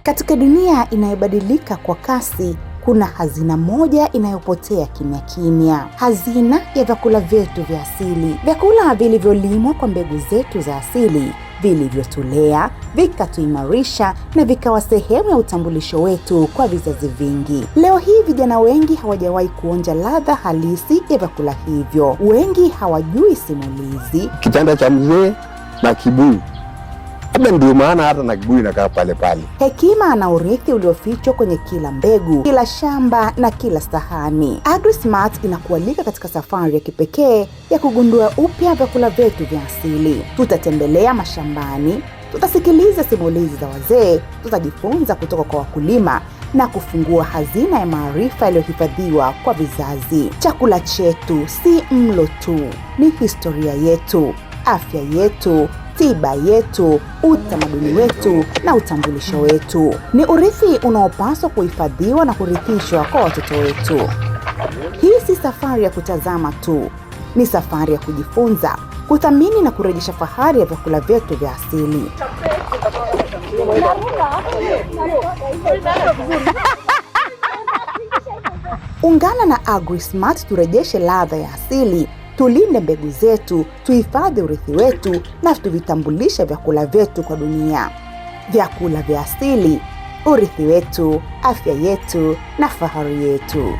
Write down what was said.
Katika dunia inayobadilika kwa kasi, kuna hazina moja inayopotea kimya kimya. Hazina ya vyakula vyetu vya asili. Vyakula vilivyolimwa kwa mbegu zetu za asili, vilivyotulea, vikatuimarisha na vikawa sehemu ya utambulisho wetu kwa vizazi vingi. Leo hii vijana wengi hawajawahi kuonja ladha halisi ya vyakula hivyo. Wengi hawajui simulizi. Kitanda cha mzee na kibuyu. Labda ndio maana hata na kibuyu inakaa pale pale. Hekima na urithi uliofichwa kwenye kila mbegu, kila shamba na kila sahani. AgriSmart inakualika katika safari ya kipekee ya kugundua upya vyakula vyetu vya asili. Tutatembelea mashambani, tutasikiliza simulizi za wazee, tutajifunza kutoka kwa wakulima na kufungua hazina ya maarifa yaliyohifadhiwa kwa vizazi. Chakula chetu si mlo tu, ni historia yetu, afya yetu, tiba yetu, utamaduni wetu na utambulisho wetu. Ni urithi unaopaswa kuhifadhiwa na kurithishwa kwa watoto wetu. Hii si safari ya kutazama tu, ni safari ya kujifunza, kuthamini na kurejesha fahari ya vyakula vyetu vya asili. Ungana na AgriSmart turejeshe ladha ya asili, tulinde mbegu zetu, tuhifadhi urithi wetu na tuvitambulishe vyakula vyetu kwa dunia. Vyakula vya asili, urithi wetu, afya yetu na fahari yetu.